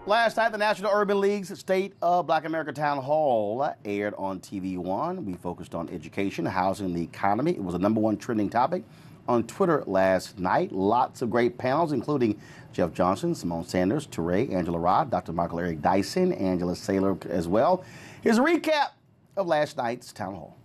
Last night, the National Urban League's State of Black America Town Hall aired on TV One. We focused on education, housing, and the economy. It was the #1 trending topic on Twitter last night. Lots of great panels, including Jeff Johnson, Symone Sanders, Touré, Angela Rod, Dr. Michael Eric Dyson, Angela Saylor as well. Here's a recap of last night's town hall.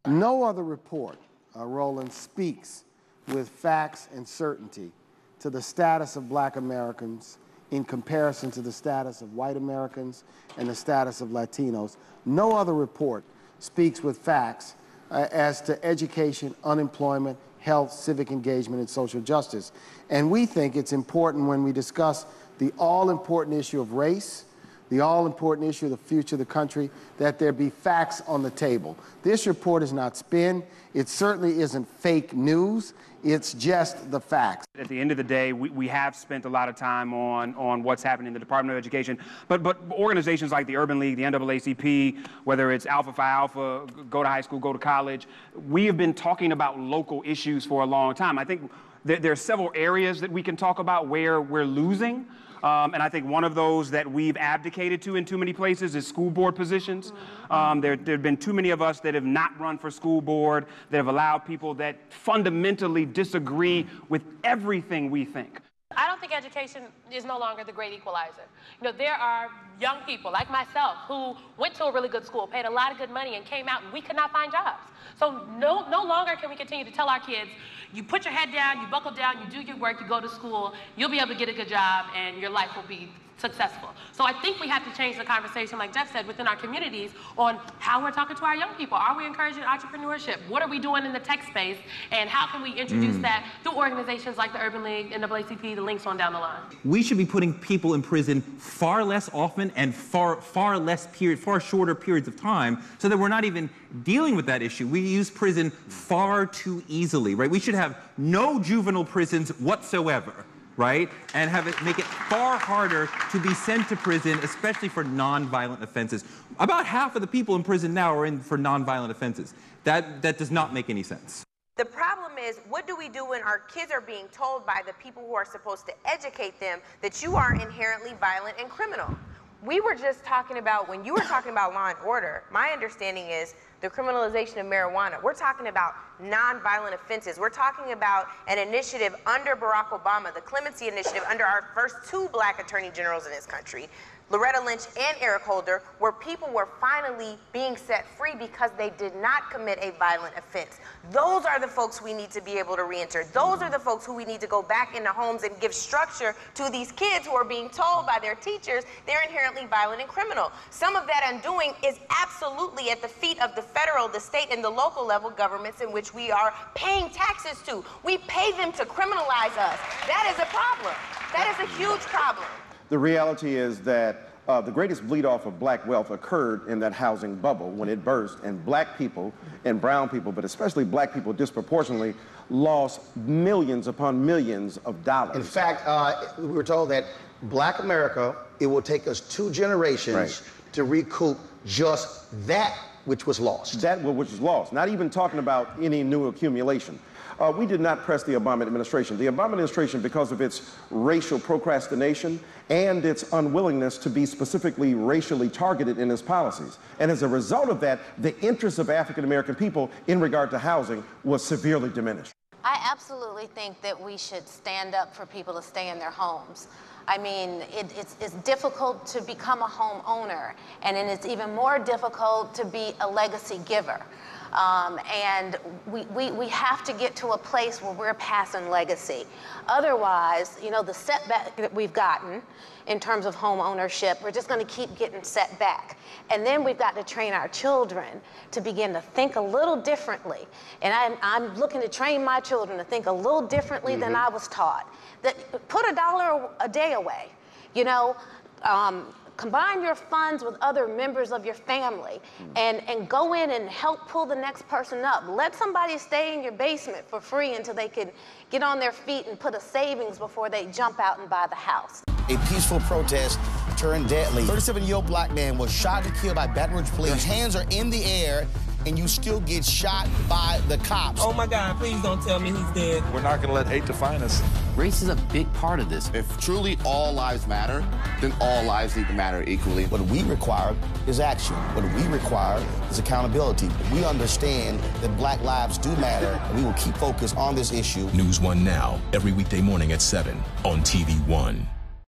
No other report, Roland, speaks with facts and certainty to the status of Black Americans in comparison to the status of white Americans and the status of Latinos. No other report speaks with facts as to education, unemployment, health, civic engagement, and social justice. And we think it's important when we discuss the all-important issue of race, the all-important issue of the future of the country, that there be facts on the table. This report is not spin. It certainly isn't fake news. It's just the facts. At the end of the day, we have spent a lot of time on what's happening in the Department of Education, but organizations like the Urban League, the NAACP, whether it's Alpha Phi Alpha, go to high school, go to college, we have been talking about local issues for a long time. I think there are several areas that we can talk about where we're losing. And I think one of those that we've abdicated to in too many places is school board positions. There have been too many of us that have not run for school board, that have allowed people that fundamentally disagree with everything we think. I don't think education is no longer the great equalizer. You know, there are young people like myself who went to a really good school, paid a lot of good money, and came out and we could not find jobs. So no longer can we continue to tell our kids, you put your head down, you buckle down, you do your work, you go to school, you'll be able to get a good job, and your life will be successful. So I think we have to change the conversation, like Jeff said, within our communities on how we're talking to our young people. Are we encouraging entrepreneurship? What are we doing in the tech space? And how can we introduce that through organizations like the Urban League, NAACP, the links on down the line? We should be putting people in prison far less often and far shorter periods of time so that we're not even dealing with that issue. We use prison far too easily, right? We should have no juvenile prisons whatsoever, right? And make it far harder to be sent to prison, especially for non-violent offenses. About half of the people in prison now are in for non-violent offenses. That does not make any sense. The problem is, what do we do when our kids are being told by the people who are supposed to educate them that you are inherently violent and criminal? We were just talking about, when you were talking about law and order, my understanding is the criminalization of marijuana. We're talking about nonviolent offenses. We're talking about an initiative under Barack Obama, the Clemency Initiative, under our first 2 Black attorney generals in this country, Loretta Lynch and Eric Holder, where people were finally being set free because they did not commit a violent offense. Those are the folks we need to be able to reenter. Those are the folks who we need to go back into homes and give structure to these kids who are being told by their teachers they're inherently violent and criminal. Some of that undoing is absolutely at the feet of the federal, the state, and the local level governments in which we are paying taxes to. We pay them to criminalize us. That is a problem. That is a huge problem. The reality is that the greatest bleed-off of black wealth occurred in that housing bubble when it burst, and black people and brown people, but especially black people disproportionately, lost millions upon millions of dollars. In fact, we were told that Black America, it will take us 2 generations to recoup just that which was lost. That which was lost, not even talking about any new accumulation. We did not press the Obama administration. The Obama administration, because of its racial procrastination and its unwillingness to be specifically racially targeted in its policies. And as a result of that, the interests of African American people in regard to housing was severely diminished. I absolutely think that we should stand up for people to stay in their homes. I mean, it's difficult to become a homeowner, and then it's even more difficult to be a legacy giver. And we have to get to a place where we're passing legacy. Otherwise, you know, the setback that we've gotten in terms of home ownership, we're just going to keep getting set back. And then we've got to train our children to begin to think a little differently. And I'm looking to train my children to think a little differently than I was taught. That put $1 a day away, you know. Combine your funds with other members of your family and go in and help pull the next person up. Let somebody stay in your basement for free until they can get on their feet and put a savings before they jump out and buy the house. A peaceful protest turned deadly. 37-year-old black man was shot and killed by Baton Rouge police. Their hands are in the air and you still get shot by the cops. Oh my God, please don't tell me he's dead. We're not gonna let hate define us. Race is a big part of this. If truly all lives matter, then all lives need to matter equally. What we require is action. What we require is accountability. We understand that black lives do matter, and we will keep focused on this issue. NewsOne Now, every weekday morning at 7 on TV1.